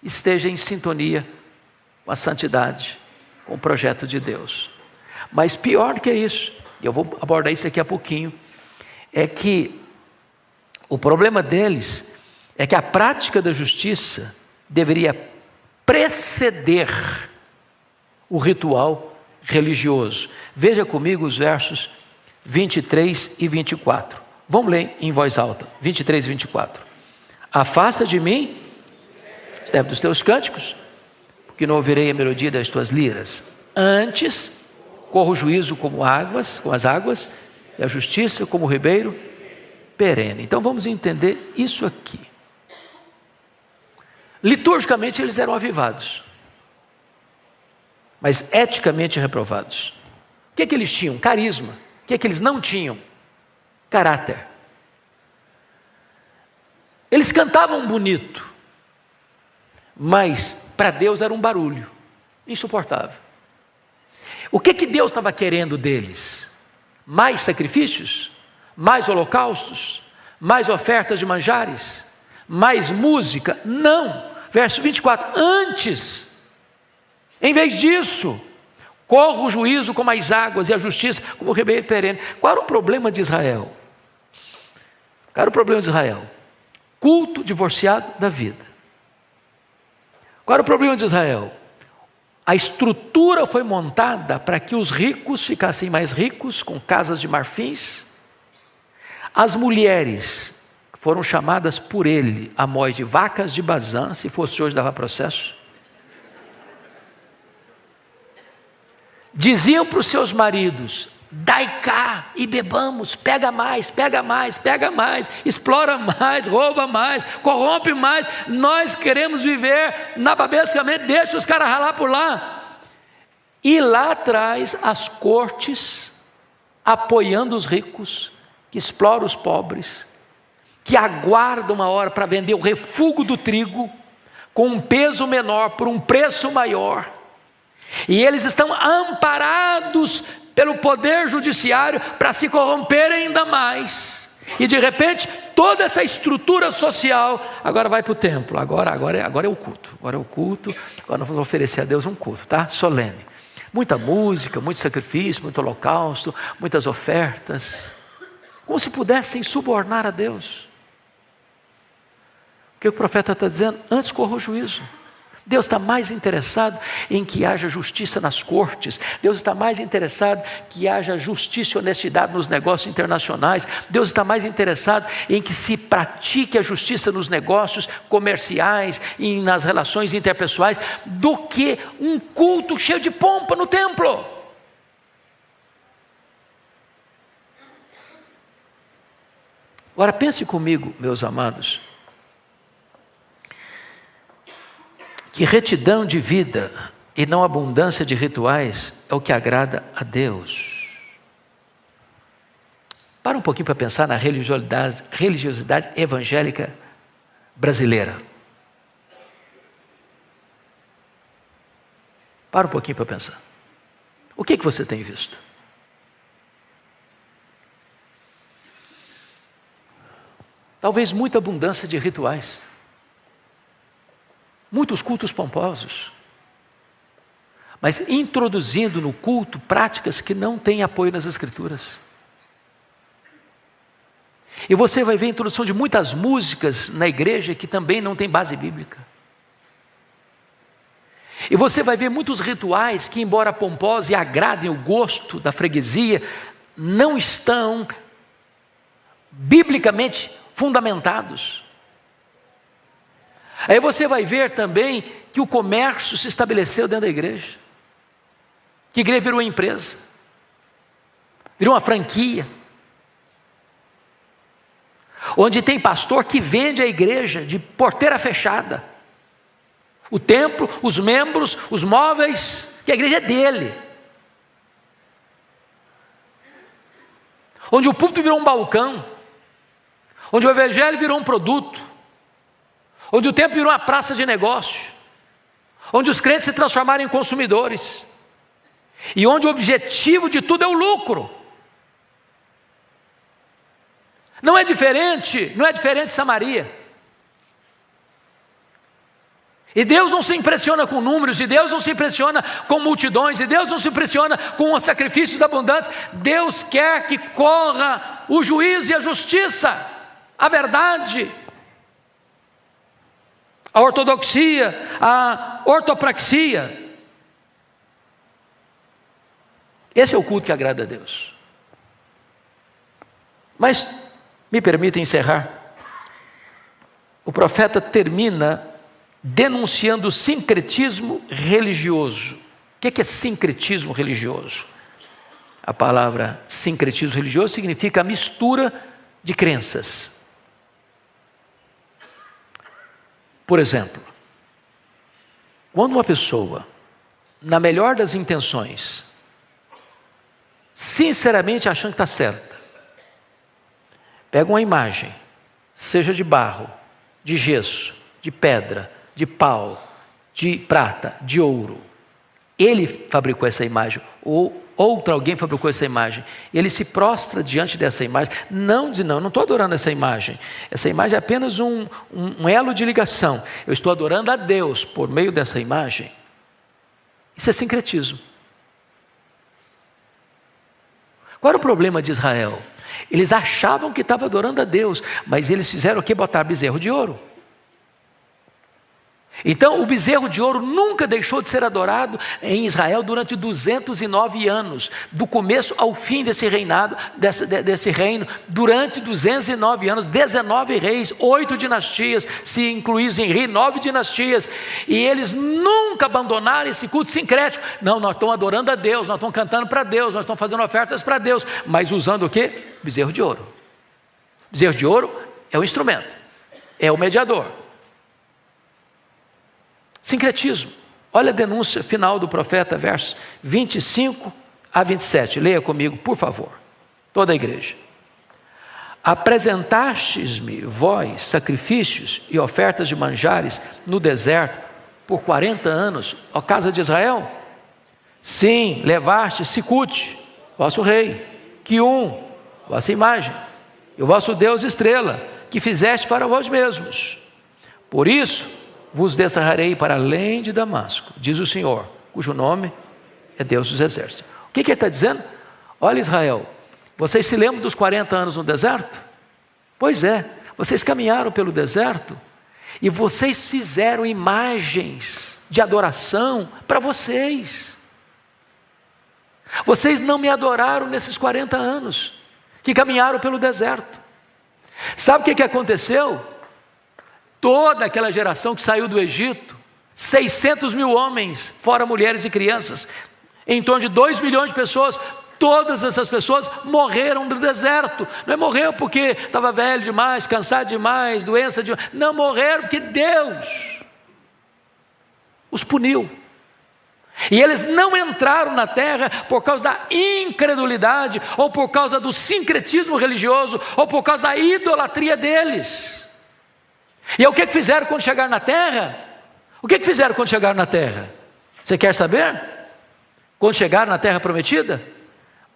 esteja em sintonia com a santidade, com o projeto de Deus. Mas pior do que isso, e eu vou abordar isso aqui a pouquinho, é que o problema deles é que a prática da justiça deveria preceder o ritual religioso. Veja comigo os versos 23 e 24. Vamos ler em voz alta, 23 e 24. Afasta de mim os tempos dos teus cânticos, porque não ouvirei a melodia das tuas liras. Antes, corra o juízo como as águas, e a justiça como o ribeiro perene. Então vamos entender isso aqui. Liturgicamente eles eram avivados, mas eticamente reprovados. O que é que eles tinham? Carisma. O que é que eles não tinham? Caráter. Eles cantavam bonito, mas para Deus era um barulho insuportável. O que Deus estava querendo deles? Mais sacrifícios? Mais holocaustos? Mais ofertas de manjares? Mais música? Não. Verso 24, antes, em vez disso, corra o juízo como as águas e a justiça como o ribeiro perene. Qual era o problema de Israel? Qual era o problema de Israel? Culto divorciado da vida. Qual era o problema de Israel? A estrutura foi montada para que os ricos ficassem mais ricos, com casas de marfins. As mulheres foram chamadas por ele, Amós, de vacas de Bazã. Se fosse hoje dava processo. Diziam para os seus maridos, dai cá e bebamos, pega mais, explora mais, rouba mais, corrompe mais, nós queremos viver nababescamente, deixa os caras ralar por lá. E lá atrás as cortes apoiando os ricos, que exploram os pobres, que aguardam uma hora para vender o refúgio do trigo, com um peso menor, por um preço maior. E eles estão amparados pelo poder judiciário para se corromperem ainda mais. E de repente, toda essa estrutura social agora vai para o templo. Agora é o culto. Agora nós vamos oferecer a Deus um culto, tá? Solene. Muita música, muito sacrifício, muito holocausto, muitas ofertas, como se pudessem subornar a Deus. O que o profeta está dizendo? Antes corra o juízo. Deus está mais interessado em que haja justiça nas cortes. Deus está mais interessado que haja justiça e honestidade nos negócios internacionais. Deus está mais interessado em que se pratique a justiça nos negócios comerciais e nas relações interpessoais do que um culto cheio de pompa no templo. Agora pense comigo, meus amados, que retidão de vida e não abundância de rituais é o que agrada a Deus. Para um pouquinho para pensar na religiosidade evangélica brasileira. Para um pouquinho para pensar. O que você tem visto? Talvez muita abundância de rituais. Muitos cultos pomposos, mas introduzindo no culto práticas que não têm apoio nas Escrituras. E você vai ver a introdução de muitas músicas na igreja que também não tem base bíblica. E você vai ver muitos rituais que, embora pomposos e agradem o gosto da freguesia, não estão biblicamente fundamentados. Aí você vai ver também que o comércio se estabeleceu dentro da igreja, que a igreja virou uma empresa, virou uma franquia, onde tem pastor que vende a igreja de porteira fechada, o templo, os membros, os móveis, que a igreja é dele, onde o púlpito virou um balcão, onde o evangelho virou um produto, onde o templo virou uma praça de negócio, onde os crentes se transformaram em consumidores, e onde o objetivo de tudo é o lucro. Não é diferente de Samaria. E Deus não se impressiona com números, e Deus não se impressiona com multidões, e Deus não se impressiona com sacrifícios abundantes. Deus quer que corra o juízo e a justiça, a verdade, a ortodoxia, a ortopraxia. Esse é o culto que agrada a Deus. Mas, me permita encerrar. O profeta termina denunciando o sincretismo religioso. O que é sincretismo religioso? A palavra sincretismo religioso significa a mistura de crenças. Por exemplo, quando uma pessoa, na melhor das intenções, sinceramente achando que está certa, pega uma imagem, seja de barro, de gesso, de pedra, de pau, de prata, de ouro, ele fabricou essa imagem, ou alguém fabricou essa imagem, ele se prostra diante dessa imagem, não estou adorando essa imagem é apenas um elo de ligação, eu estou adorando a Deus por meio dessa imagem. Isso é sincretismo. Qual era o problema de Israel? Eles achavam que estavam adorando a Deus, mas eles fizeram o quê? Botar bezerro de ouro. Então o bezerro de ouro nunca deixou de ser adorado em Israel durante 209 anos, do começo ao fim desse reinado, desse reino, durante 209 anos, 19 reis, 8 dinastias, se incluídos em rei, 9 dinastias, e eles nunca abandonaram esse culto sincrético. Não, nós estamos adorando a Deus, nós estamos cantando para Deus, nós estamos fazendo ofertas para Deus, mas usando o quê? Bezerro de ouro. Bezerro de ouro é o instrumento, é o mediador. Sincretismo. Olha a denúncia final do profeta, versos 25 a 27. Leia comigo, por favor. Toda a igreja. Apresentastes-me vós sacrifícios e ofertas de manjares no deserto por 40 anos, ó casa de Israel? Sim, levaste Sicute, vosso rei, Quium, vossa imagem, e o vosso Deus estrela, que fizeste para vós mesmos. Por isso vos descerrarei para além de Damasco, diz o Senhor, cujo nome é Deus dos exércitos. O que ele está dizendo? Olha, Israel, vocês se lembram dos 40 anos no deserto? Pois é, vocês caminharam pelo deserto e vocês fizeram imagens de adoração para vocês. Vocês não me adoraram nesses 40 anos que caminharam pelo deserto. Sabe o que aconteceu? Toda aquela geração que saiu do Egito, 600 mil homens, fora mulheres e crianças, em torno de 2 milhões de pessoas, todas essas pessoas morreram no deserto. Não é morreu porque estava velho demais, cansado demais, doença demais. Não, morreram porque Deus os puniu. E eles não entraram na terra por causa da incredulidade, ou por causa do sincretismo religioso, ou por causa da idolatria deles. E o que fizeram quando chegaram na terra? O que fizeram quando chegaram na terra? Você quer saber? Quando chegaram na terra prometida?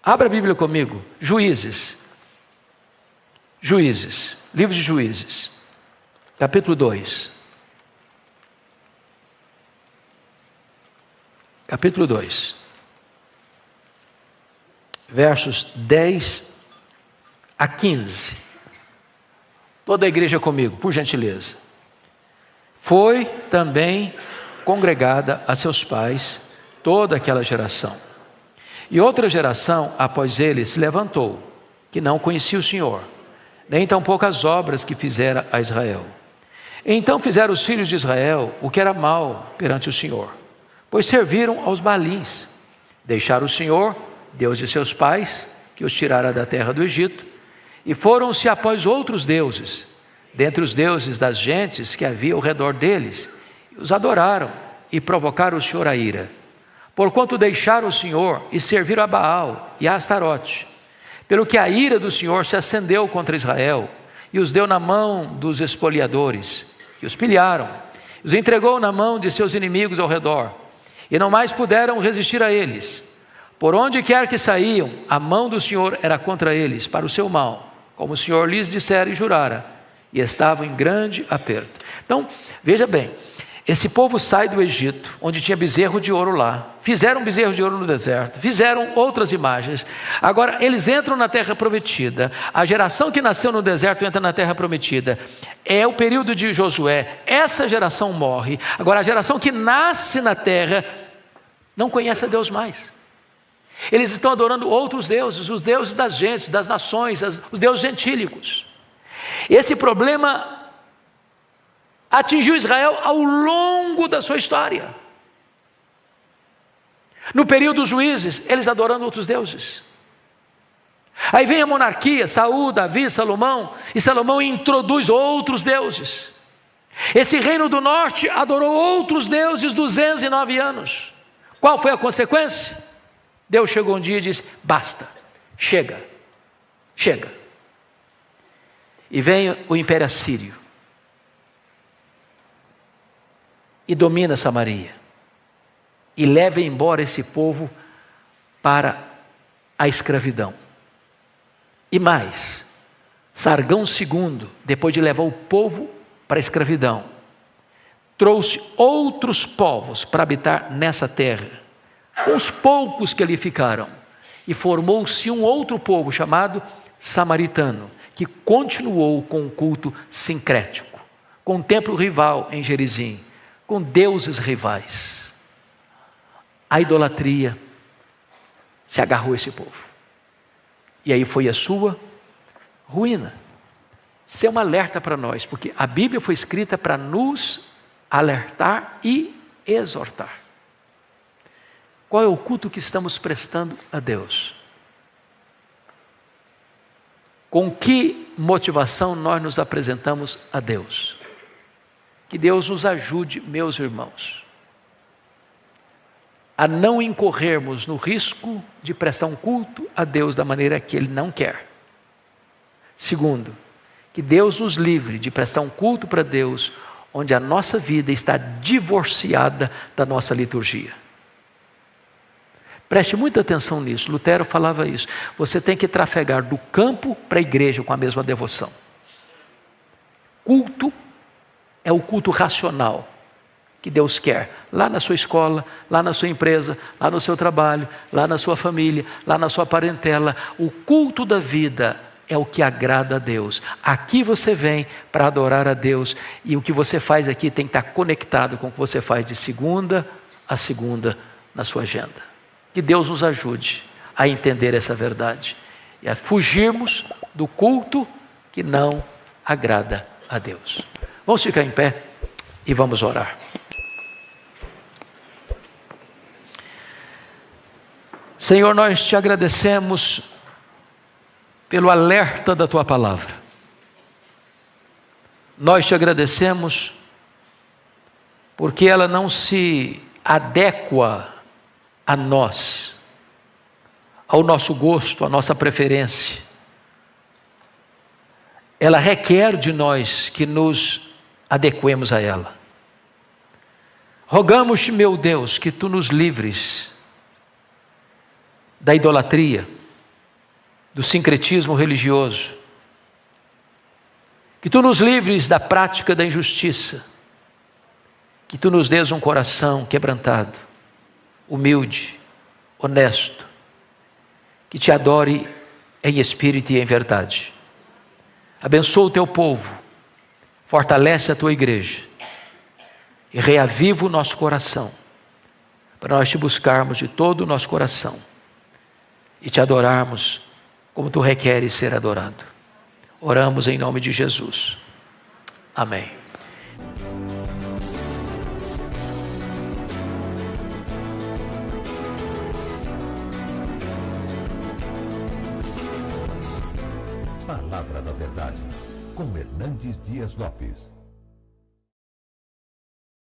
Abra a Bíblia comigo. Juízes, livro de Juízes, capítulo 2. Capítulo 2, versos 10 a 15. Toda a igreja comigo, por gentileza. Foi também congregada a seus pais toda aquela geração. E outra geração após ele se levantou, que não conhecia o Senhor, nem tampouco as obras que fizera a Israel. Então fizeram os filhos de Israel o que era mal perante o Senhor, pois serviram aos Baalins, deixaram o Senhor, Deus de seus pais, que os tirara da terra do Egito, e foram-se após outros deuses, dentre os deuses das gentes que havia ao redor deles, e os adoraram e provocaram o Senhor a ira, porquanto deixaram o Senhor e serviram a Baal e a Astarote, pelo que a ira do Senhor se acendeu contra Israel, e os deu na mão dos espoliadores, que os pilharam, os entregou na mão de seus inimigos ao redor, e não mais puderam resistir a eles. Por onde quer que saíam, a mão do Senhor era contra eles, para o seu mal, como o Senhor lhes dissera e jurara, e estavam em grande aperto. Então, veja bem, esse povo sai do Egito, onde tinha bezerro de ouro lá, fizeram bezerro de ouro no deserto, fizeram outras imagens, agora eles entram na terra prometida, a geração que nasceu no deserto entra na terra prometida, é o período de Josué, essa geração morre, agora a geração que nasce na terra, não conhece a Deus mais, eles estão adorando outros deuses, os deuses das gentes, das nações, os deuses gentílicos. Esse problema atingiu Israel ao longo da sua história. No período dos juízes, eles adorando outros deuses. Aí vem a monarquia, Saul, Davi, Salomão, e Salomão introduz outros deuses. Esse reino do norte adorou outros deuses 209 anos. Qual foi a consequência? Deus chegou um dia e disse: basta, chega. E vem o Império Assírio e domina Samaria, e leva embora esse povo para a escravidão. E mais, Sargão II, depois de levar o povo para a escravidão, trouxe outros povos para habitar nessa terra, com os poucos que ali ficaram, e formou-se um outro povo chamado samaritano, que continuou com o culto sincrético, com um templo rival em Gerizim, com deuses rivais. A idolatria se agarrou a esse povo, e aí foi a sua ruína. Isso é um alerta para nós, porque a Bíblia foi escrita para nos alertar e exortar. Qual é o culto que estamos prestando a Deus? Com que motivação nós nos apresentamos a Deus? Que Deus nos ajude, meus irmãos, a não incorrermos no risco de prestar um culto a Deus da maneira que Ele não quer. Segundo, que Deus nos livre de prestar um culto para Deus onde a nossa vida está divorciada da nossa liturgia. Preste muita atenção nisso, Lutero falava isso. Você tem que trafegar do campo para a igreja com a mesma devoção. Culto é o culto racional. que Deus quer, lá na sua escola, lá na sua empresa, lá no seu trabalho, lá na sua família, lá na sua parentela. O culto da vida é o que agrada a Deus. Aqui você vem para adorar a Deus, e o que você faz aqui tem que estar conectado com o que você faz de segunda a segunda na sua agenda. Que Deus nos ajude a entender essa verdade e a fugirmos do culto que não agrada a Deus. Vamos ficar em pé e vamos orar. Senhor, nós te agradecemos pelo alerta da tua palavra. Nós te agradecemos porque ela não se adequa a nós, ao nosso gosto, à nossa preferência. Ela requer de nós que nos adequemos a ela. Rogamos-te, meu Deus, que tu nos livres da idolatria, do sincretismo religioso, que tu nos livres da prática da injustiça, que tu nos dês um coração quebrantado, humilde, honesto, que te adore em espírito e em verdade. Abençoa o teu povo, fortalece a tua igreja e reaviva o nosso coração, para nós te buscarmos de todo o nosso coração e te adorarmos como tu requeres ser adorado. Oramos em nome de Jesus. Amém. Palavra da Verdade, com Hernandes Dias Lopes.